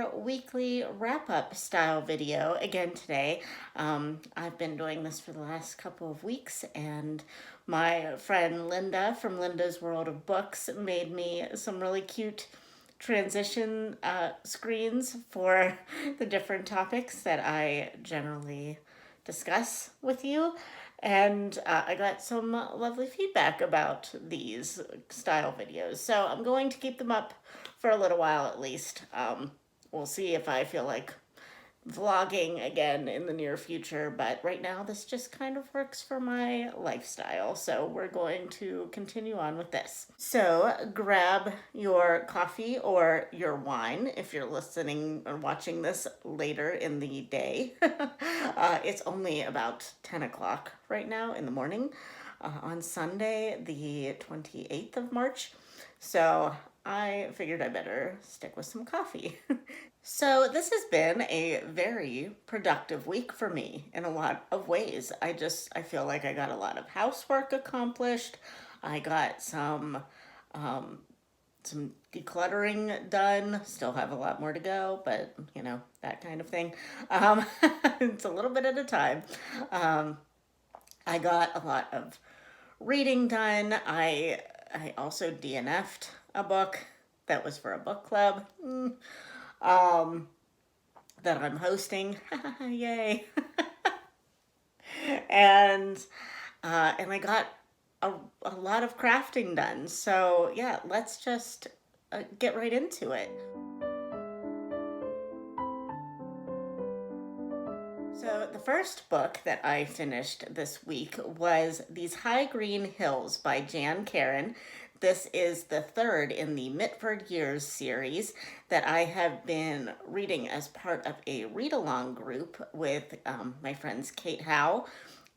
another weekly wrap-up style video again today. I've been doing this for the last couple of weeks, and my friend Linda from Linda's World of Books made me some really cute transition screens for the different topics that I generally discuss with you. And I got some lovely feedback about these style videos. So I'm going to keep them up for a little while at least. We'll see if I feel like vlogging again in the near future, but right now this just kind of works for my lifestyle, so we're going to continue on with this. So grab your coffee or your wine if you're listening or watching this later in the day. It's only about 10 o'clock right now in the morning on Sunday the 28th of March, so I figured I better stick with some coffee. So this has been a very productive week for me in a lot of ways. I feel like I got a lot of housework accomplished. I got some decluttering done. Still have a lot more to go, but you know, that kind of thing. It's a little bit at a time. I got a lot of reading done. I also DNF'd a book that was for a book club. That I'm hosting. Yay. and I got a lot of crafting done. So yeah, let's just get right into it. So the first book that I finished this week was These High Green Hills by Jan Karon. This is the third in the Mitford Years series that I have been reading as part of a read-along group with my friends Kate Howe,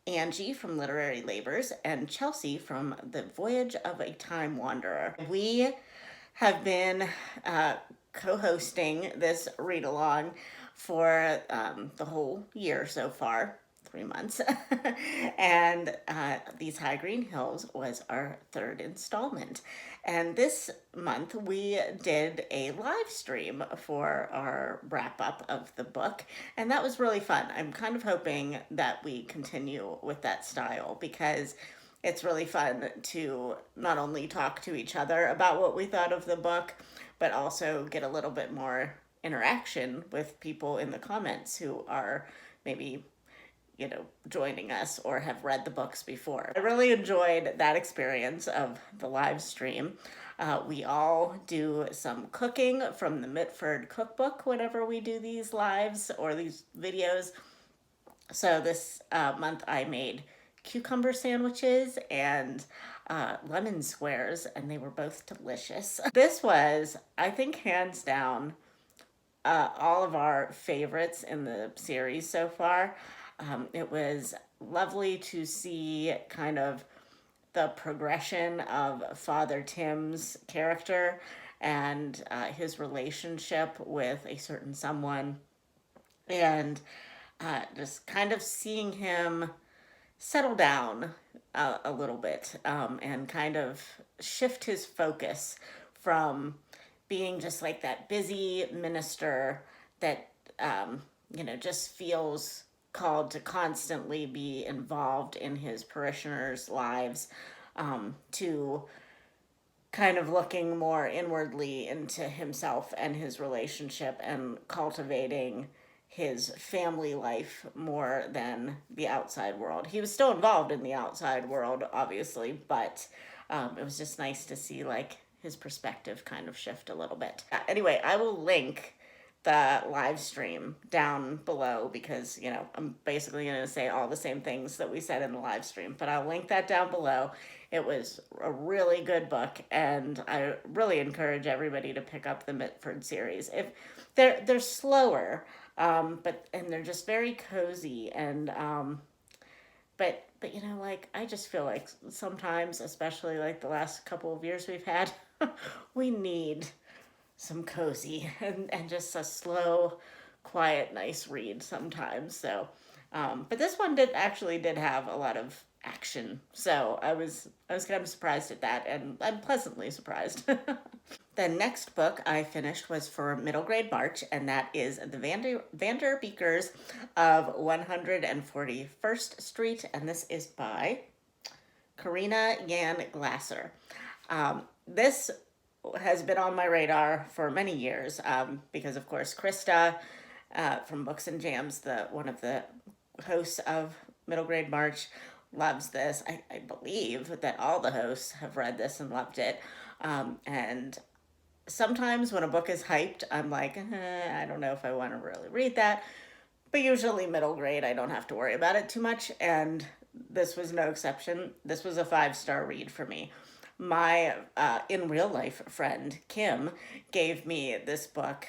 Angie from Literary Labors, and Chelsea from The Voyage of a Time Wanderer. We have been co-hosting this read-along for the whole year so far, 3 months. And These High Green Hills was our third installment. And this month we did a live stream for our wrap up of the book, and that was really fun. I'm kind of hoping that we continue with that style because it's really fun to not only talk to each other about what we thought of the book, but also get a little bit more interaction with people in the comments who are maybe, you know, joining us or have read the books before. I really enjoyed that experience of the live stream. We all do some cooking from the Mitford cookbook whenever we do these lives or these videos. So this month I made cucumber sandwiches and lemon squares, and they were both delicious. This was, I think, hands down, all of our favorites in the series so far. It was lovely to see kind of the progression of Father Tim's character and his relationship with a certain someone, and just kind of seeing him settle down a little bit and kind of shift his focus from being just like that busy minister that, you know, just feels called to constantly be involved in his parishioners' lives, to kind of looking more inwardly into himself and his relationship and cultivating his family life more than the outside world. He was still involved in the outside world, obviously, but it was just nice to see like his perspective kind of shift a little bit. Anyway, I will link the live stream down below because, you know, I'm basically going to say all the same things that we said in the live stream, but I'll link that down below. It was a really good book, and I really encourage everybody to pick up the Mitford series. If they're slower, but they're just very cozy, and but you know, like, I just feel like sometimes, especially like the last couple of years we've had, we need some cozy and just a slow, quiet, nice read sometimes. So But this one did have a lot of action, so I was kind of surprised at that, and I'm pleasantly surprised. The next book I finished was for middle grade March, and that is the Vanderbeekers of 141st Street, and this is by Karina Yan Glasser. This has been on my radar for many years because, of course, Krista from Books and Jams, the one of the hosts of Middle Grade March, loves this. I believe that all the hosts have read this and loved it. And sometimes when a book is hyped, I'm like, I don't know if I want to really read that. But usually, middle grade, I don't have to worry about it too much. And this was no exception. This was a 5-star read for me. My in real life friend Kim gave me this book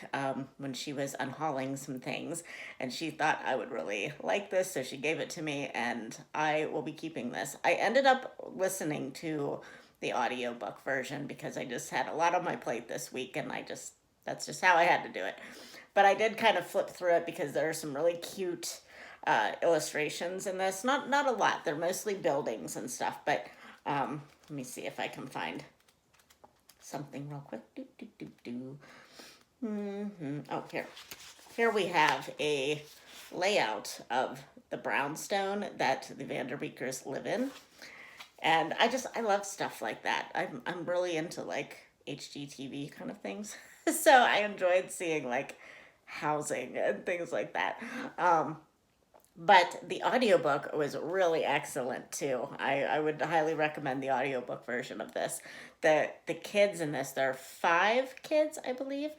when she was unhauling some things, and she thought I would really like this, so she gave it to me, and I will be keeping this. I ended up listening to the audiobook version because I just had a lot on my plate this week, and that's just how I had to do it. But I did kind of flip through it because there are some really cute illustrations in this. Not a lot. They're mostly buildings and stuff, but let me see if I can find something real quick. Oh, here we have a layout of the brownstone that the Vanderbeekers live in, and I love stuff like that. I'm really into like HGTV kind of things, so I enjoyed seeing like housing and things like that. But the audiobook was really excellent too. I would highly recommend the audiobook version of this. The kids in this, there are 5 kids, I believe,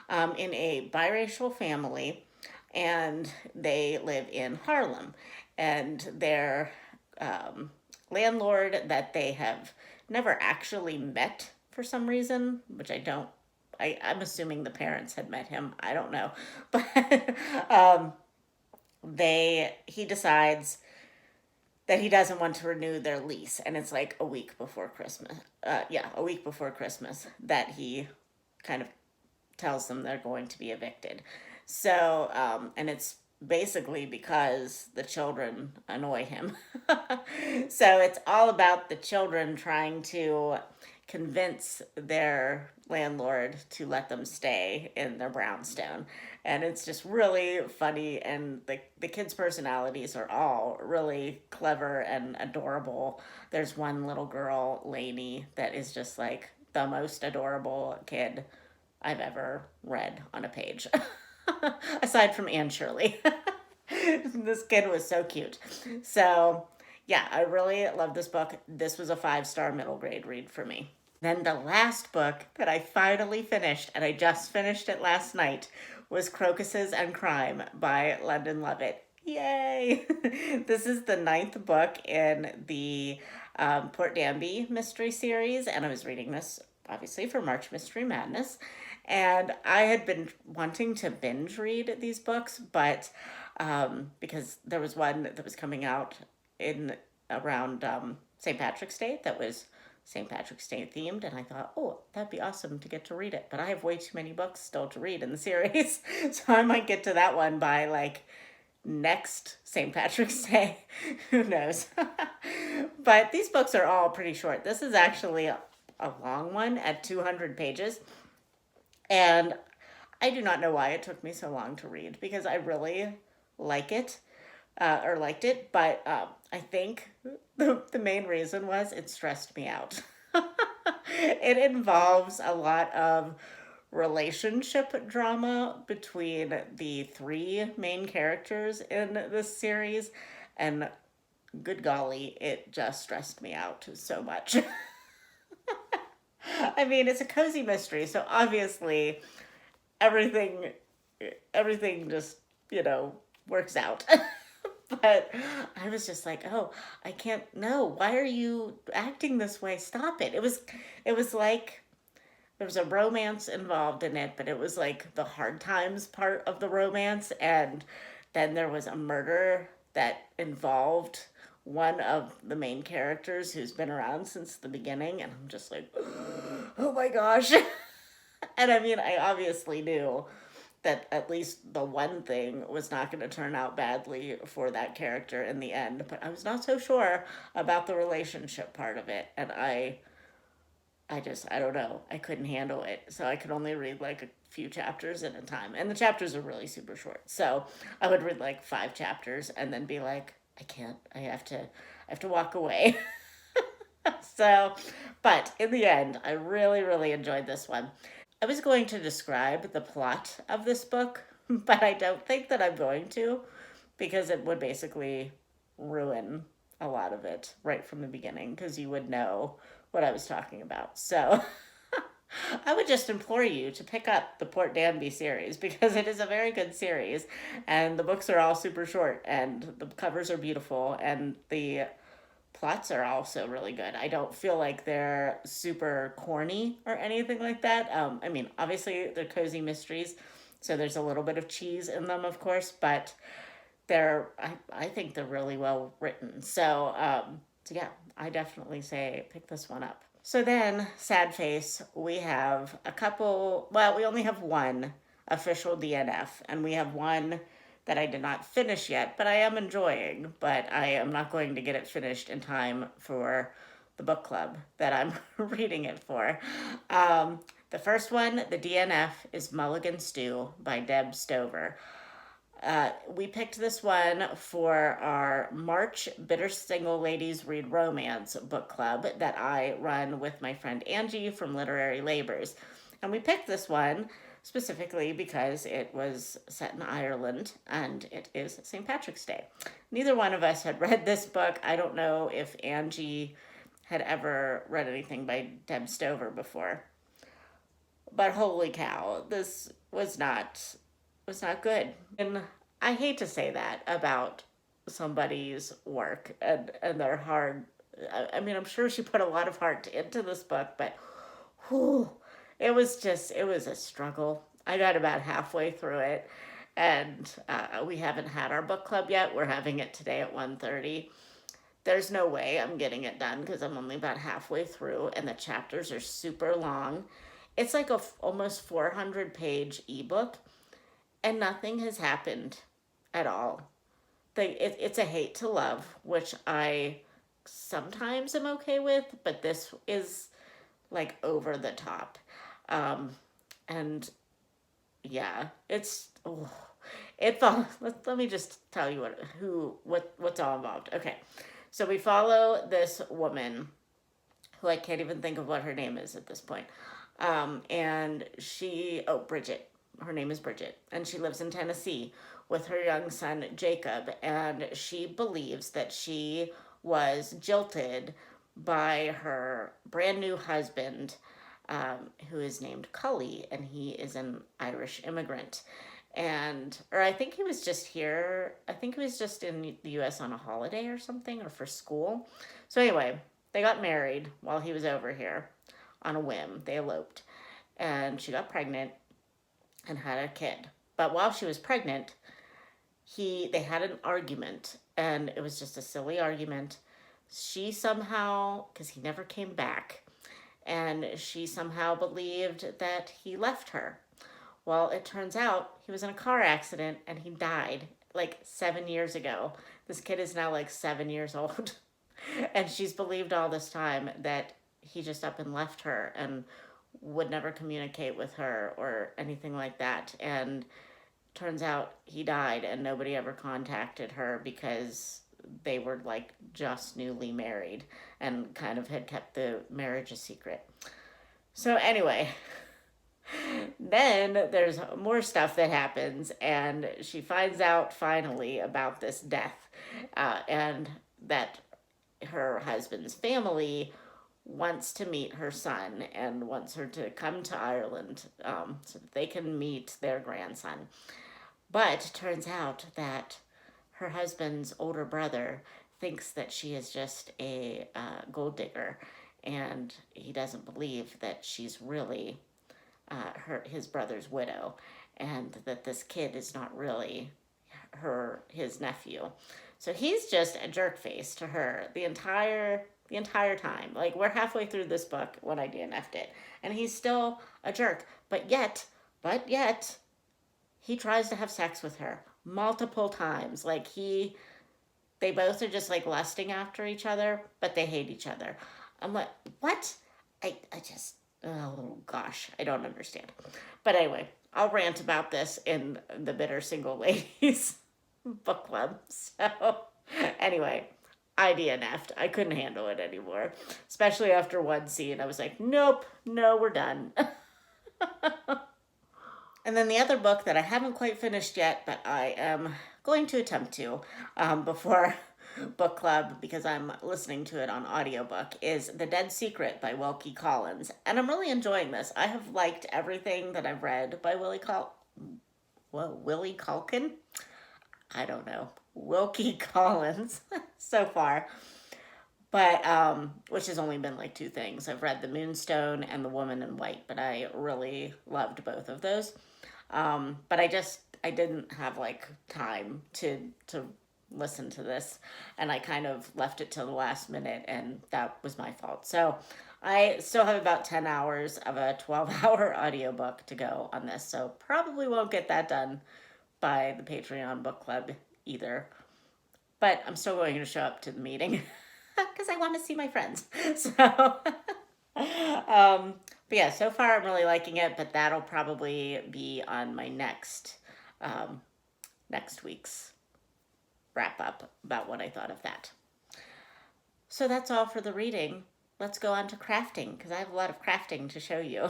in a biracial family, and they live in Harlem. And their landlord that they have never actually met for some reason, which I don't, I'm assuming the parents had met him. I don't know. But he decides that he doesn't want to renew their lease, and it's like a week before Christmas. Yeah, a week before Christmas that he kind of tells them they're going to be evicted. So and it's basically because the children annoy him. So it's all about the children trying to convince their landlord to let them stay in their brownstone. And it's just really funny, and the kids' personalities are all really clever and adorable. There's one little girl, Lainey, that is just like the most adorable kid I've ever read on a page. Aside from Anne Shirley. This kid was so cute. So, yeah, I really love this book. This was a 5-star middle grade read for me. Then the last book that I finally finished, and I just finished it last night, was Crocuses and Crime by London Lovett. Yay! This is the 9th book in the Port Danby mystery series, and I was reading this obviously for March Mystery Madness. And I had been wanting to binge read these books, but because there was one that was coming out in around St. Patrick's Day that was St. Patrick's Day themed, and I thought, oh, that'd be awesome to get to read it. But I have way too many books still to read in the series, so I might get to that one by like next St. Patrick's Day. Who knows? But these books are all pretty short. This is actually a long one at 200 pages. And I do not know why it took me so long to read because I really like it or liked it, but I think the main reason was it stressed me out. It involves a lot of relationship drama between the 3 main characters in this series, and good golly, it just stressed me out so much. I mean, it's a cozy mystery, so obviously everything everything just, works out. But I was just like, "Oh, I can't no. Why are you acting this way? Stop it." It was like there was a romance involved in it, but it was like the hard times part of the romance, and then there was a murder that involved one of the main characters who's been around since the beginning, and I'm just like, oh my gosh. And I mean, I obviously knew that at least the one thing was not going to turn out badly for that character in the end. But I was not so sure about the relationship part of it, and I don't know. I couldn't handle it. So I could only read like a few chapters at a time. And the chapters are really super short. So I would read like 5 chapters and then be like, I can't. I have to walk away. So, but in the end, I really, really enjoyed this one. I was going to describe the plot of this book, but I don't think that I'm going to because it would basically ruin a lot of it right from the beginning because you would know what I was talking about. So I would just implore you to pick up the Port Danby series because it is a very good series and the books are all super short and the covers are beautiful and the plots are also really good. I don't feel like they're super corny or anything like that. I mean, obviously they're cozy mysteries, so there's a little bit of cheese in them, of course, but I think they're really well written. So yeah, I definitely say pick this one up. So then, sad face, we have a couple, well, we only have one official DNF, and we have one that I did not finish yet, but I am enjoying, but I am not going to get it finished in time for the book club that I'm reading it for. The first one, the DNF, is Mulligan Stew by Deb Stover. We picked this one for our March Bitter Single Ladies Read Romance book club that I run with my friend Angie from Literary Labors. And we picked this one specifically because it was set in Ireland and it is St. Patrick's Day. Neither one of us had read this book. I don't know if Angie had ever read anything by Deb Stover before. But holy cow, this was not good. And I hate to say that about somebody's work and their hard. I mean, I'm sure she put a lot of heart into this book, but whew, it was a struggle. I got about halfway through it, and we haven't had our book club yet. We're having it today at 1:30. There's no way I'm getting it done because I'm only about halfway through, and the chapters are super long. It's like a almost 400-page ebook, and nothing has happened at all. It's a hate to love, which I sometimes am okay with, but this is like over the top. Um, and yeah, it's oh, let me just tell you what's all involved. Okay, so we follow this woman who I can't even think of what her name is at this point. And Bridget. Her name is Bridget, and she lives in Tennessee with her young son Jacob, and she believes that she was jilted by her brand new husband, who is named Cully, and he is an Irish immigrant. Or I think he was just here, I think he was just in the US on a holiday or something, or for school. So anyway, they got married while he was over here on a whim. They eloped, and she got pregnant and had a kid. But while she was pregnant, they had an argument, and it was just a silly argument. She somehow, because he never came back, and she somehow believed that he left her. Well, it turns out he was in a car accident and he died like 7 years ago. This kid is now like 7 years old. And she's believed all this time that he just up and left her and would never communicate with her or anything like that. And turns out he died and nobody ever contacted her because they were like just newly married and kind of had kept the marriage a secret. So anyway, then there's more stuff that happens, and she finds out finally about this death, and that her husband's family wants to meet her son and wants her to come to Ireland, so that they can meet their grandson. But it turns out that her husband's older brother thinks that she is just a gold digger, and he doesn't believe that she's really his brother's widow, and that this kid is not really his nephew. So he's just a jerk face to her the entire time. Like, we're halfway through this book when I DNF'd it, and he's still a jerk. But yet, he tries to have sex with her multiple times. Like they both are just like lusting after each other, but they hate each other. I'm like, what? I just, oh gosh, I don't understand. But anyway, I'll rant about this in the Bitter Single Ladies book club. So anyway, I DNF'd. I couldn't handle it anymore, especially after one scene. I was like, nope, no, we're done. And then the other book that I haven't quite finished yet, but I am going to attempt to before book club because I'm listening to it on audiobook is The Dead Secret by Wilkie Collins. And I'm really enjoying this. I have liked everything that I've read by Willie Culkin? I don't know. Wilkie Collins so far. But, which has only been like two things. I've read The Moonstone and The Woman in White, but I really loved both of those. But I didn't have like time to listen to this, and I kind of left it till the last minute, and that was my fault. So I still have about 10 hours of a 12-hour audiobook to go on this, so probably won't get that done by the Patreon book club either. But I'm still going to show up to the meeting because I want to see my friends. So but yeah, so far I'm really liking it, but that'll probably be on my next week's wrap up about what I thought of that. So that's all for the reading. Let's go on to crafting because I have a lot of crafting to show you.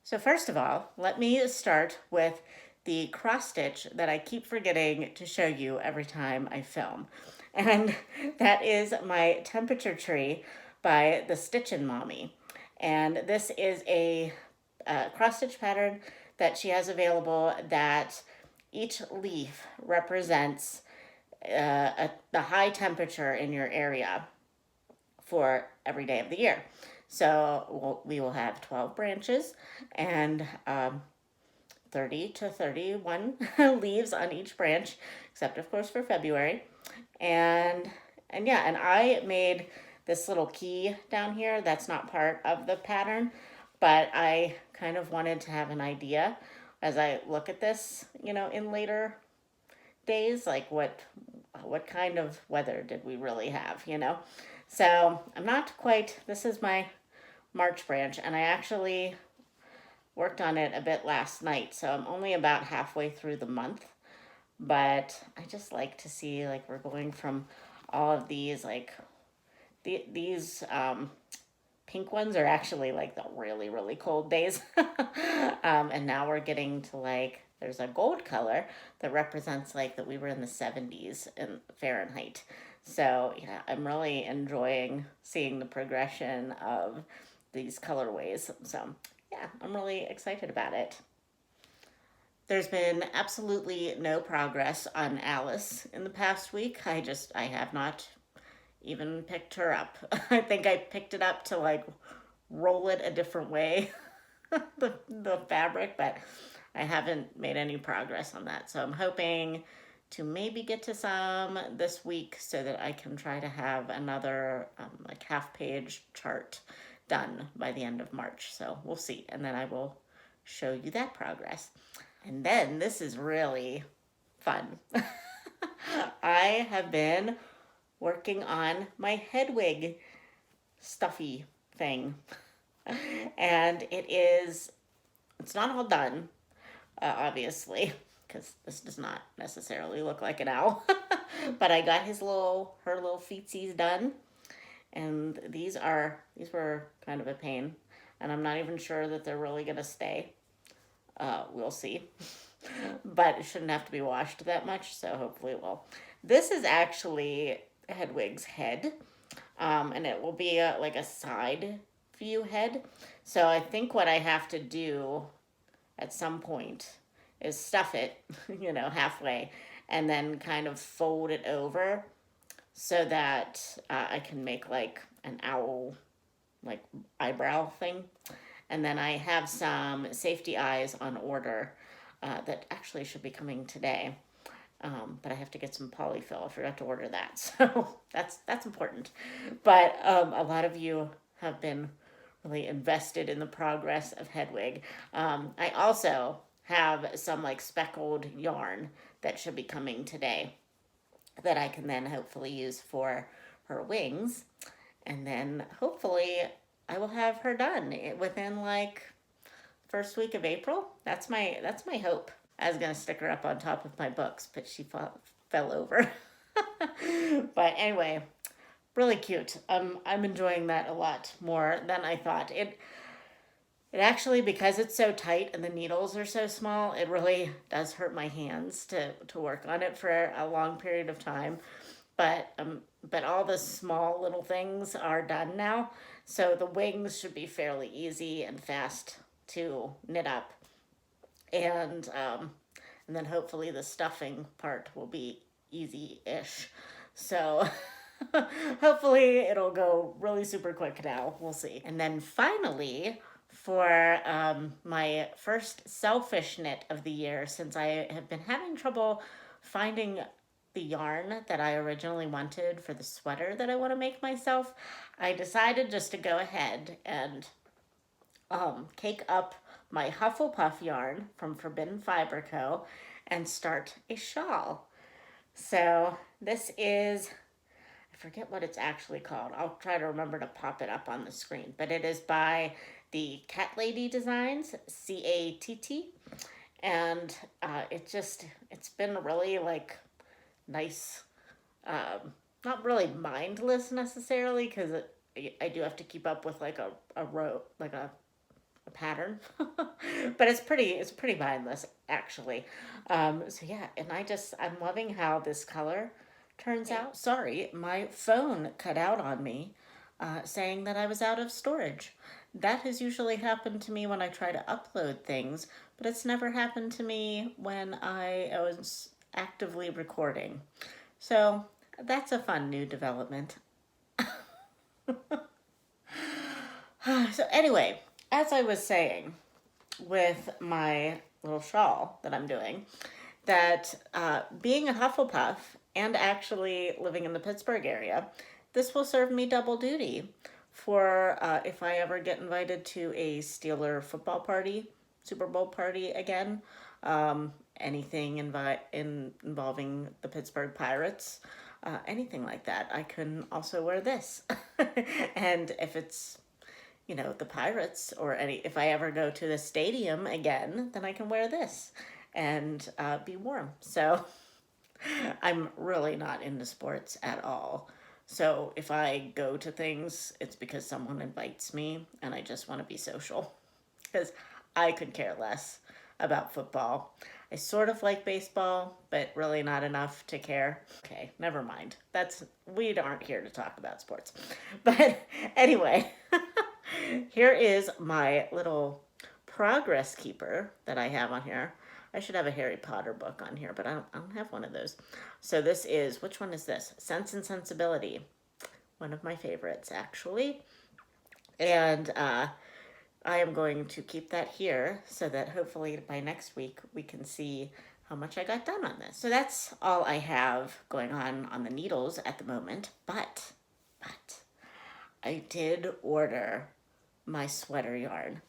So first of all, let me start with the cross stitch that I keep forgetting to show you every time I film. And that is my temperature tree by the Stitchin' Mommy. And this is a cross stitch pattern that she has available that each leaf represents the high temperature in your area for every day of the year. So we will have 12 branches and 30 to 31 leaves on each branch, except of course for February. And I made this little key down here that's not part of the pattern, but I kind of wanted to have an idea as I look at this, in later days, like what kind of weather did we really have, So I'm not quite, this is my March branch, and I actually worked on it a bit last night, so I'm only about halfway through the month. But I just like to see, like, we're going from all of these, like, these pink ones are actually, like, the really, really cold days. And now we're getting to, like, there's a gold color that represents, like, that we were in the 70s in Fahrenheit. So, yeah, I'm really enjoying seeing the progression of these colorways. So, yeah, I'm really excited about it. There's been absolutely no progress on Alice in the past week. I have not even picked her up. I think I picked it up to like roll it a different way, the fabric, but I haven't made any progress on that. So I'm hoping to maybe get to some this week so that I can try to have another like half-page chart done by the end of March. So we'll see, and then I will show you that progress. And then this is really fun. I have been working on my Hedwig stuffy thing. And it's not all done, obviously, because this does not necessarily look like an owl. But I got her little feetsies done. And these were kind of a pain. And I'm not even sure that they're really going to stay. We'll see. But it shouldn't have to be washed that much, so hopefully it will. This is actually Hedwig's head, and it will be like a side view head. So I think what I have to do at some point is stuff it, halfway, and then kind of fold it over so that I can make like an owl, like eyebrow thing. And then I have some safety eyes on order that actually should be coming today. But I have to get some polyfill. I forgot to order that. So that's important. But a lot of you have been really invested in the progress of Hedwig. I also have some like speckled yarn that should be coming today that I can then hopefully use for her wings. And then hopefully I will have her done within like first week of April. That's my hope. I was gonna stick her up on top of my books, but she fell over. But anyway, really cute. I'm enjoying that a lot more than I thought. It actually, because it's so tight and the needles are so small, it really does hurt my hands to work on it for a long period of time. But all the small little things are done now, so the wings should be fairly easy and fast to knit up, and and then hopefully the stuffing part will be easy-ish. So hopefully it'll go really super quick now. We'll see. And then finally, for my first selfish knit of the year, since I have been having trouble finding the yarn that I originally wanted for the sweater that I want to make myself, I decided just to go ahead and cake up my Hufflepuff yarn from Forbidden Fiber Co. and start a shawl. So this is, I forget what it's actually called. I'll try to remember to pop it up on the screen. But it is by the Cat Lady Designs, CATT. And it's been really like nice, not really mindless necessarily, because I do have to keep up with like a row, like a pattern. But it's pretty mindless actually. So yeah, and I'm loving how this color turns out. Sorry, my phone cut out on me, saying that I was out of storage. That has usually happened to me when I try to upload things, but it's never happened to me when I was actively recording. So that's a fun new development. So anyway, as I was saying, with my little shawl that I'm doing, that being a Hufflepuff and actually living in the Pittsburgh area, this will serve me double duty for if I ever get invited to a Steeler football party, Super Bowl party again, anything involving the Pittsburgh Pirates, anything like that, I can also wear this. And if it's the Pirates or if I ever go to the stadium again, then I can wear this and be warm. So I'm really not into sports at all. So if I go to things, it's because someone invites me and I just want to be social. Because I could care less about football. I sort of like baseball, but really not enough to care. Okay, never mind. We aren't here to talk about sports. But anyway, here is my little progress keeper that I have on here. I should have a Harry Potter book on here, but I don't have one of those. So this is, which one is this? Sense and Sensibility. One of my favorites, actually. And I am going to keep that here so that hopefully by next week we can see how much I got done on this. So that's all I have going on the needles at the moment. But I did order my sweater yarn.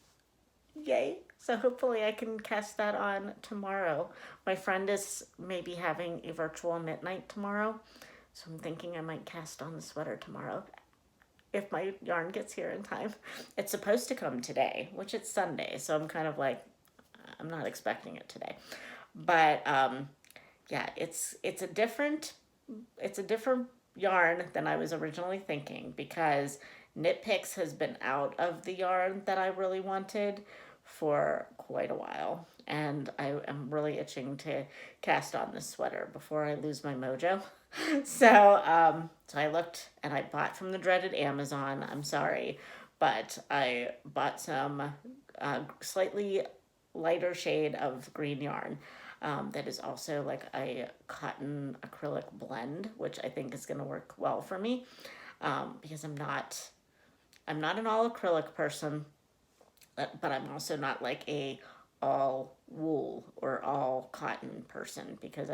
Yay. So hopefully I can cast that on tomorrow. My friend is maybe having a virtual knit night tomorrow. So I'm thinking I might cast on the sweater tomorrow if my yarn gets here in time. It's supposed to come today, which it's Sunday. So I'm kind of like, I'm not expecting it today. But yeah, it's a different yarn than I was originally thinking, because Knit Picks has been out of the yarn that I really wanted for quite a while, and I am really itching to cast on this sweater before I lose my mojo. So I looked and I bought from the dreaded Amazon. I'm sorry, but I bought some slightly lighter shade of green yarn. That is also like a cotton acrylic blend, which I think is going to work well for me, because I'm not an all acrylic person, but I'm also not like a all wool or all cotton person, because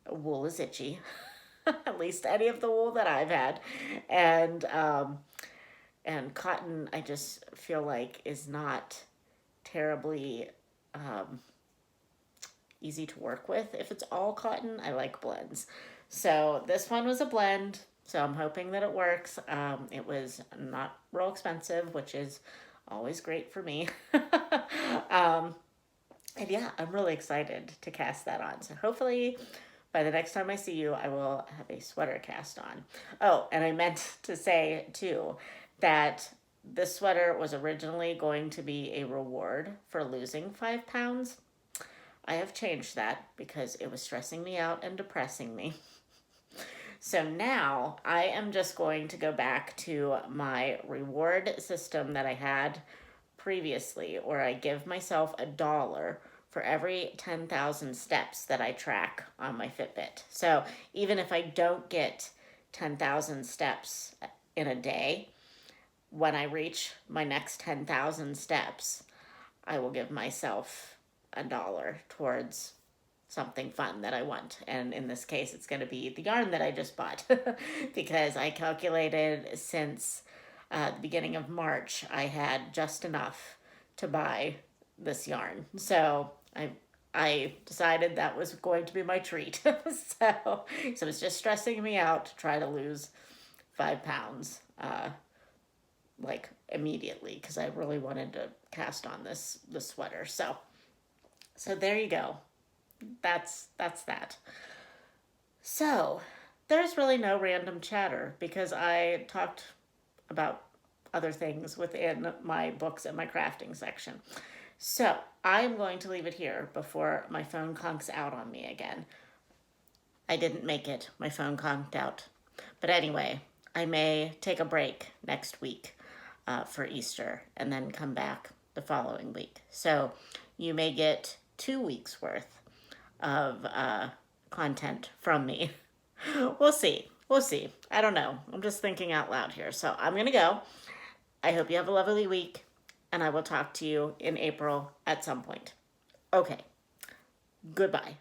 wool is itchy. At least any of the wool that I've had, and And cotton, I just feel like, is not terribly easy to work with. If it's all cotton, I like blends. So this one was a blend, so I'm hoping that it works. It was not real expensive, which is always great for me. And yeah, I'm really excited to cast that on. So hopefully by the next time I see you, I will have a sweater cast on. Oh, and I meant to say too that this sweater was originally going to be a reward for losing 5 pounds. I have changed that because it was stressing me out and depressing me. So now I am just going to go back to my reward system that I had previously, where I give myself $1 for every 10,000 steps that I track on my Fitbit. So even if I don't get 10,000 steps in a day, when I reach my next 10,000 steps, I will give myself $1 towards something fun that I want. And in this case, it's going to be the yarn that I just bought because I calculated since the beginning of March, I had just enough to buy this yarn. So I decided that was going to be my treat. So it's just stressing me out to try to lose 5 pounds like immediately because I really wanted to cast on this sweater. So there you go. That's that. So there's really no random chatter because I talked about other things within my books and my crafting section. So I'm going to leave it here before my phone conks out on me again. I didn't make it. My phone conked out. But anyway, I may take a break next week for Easter and then come back the following week. So you may get 2 weeks worth of content from me. We'll see. I don't know. I'm just thinking out loud here. So I'm going to go. I hope you have a lovely week, and I will talk to you in April at some point. Okay. Goodbye.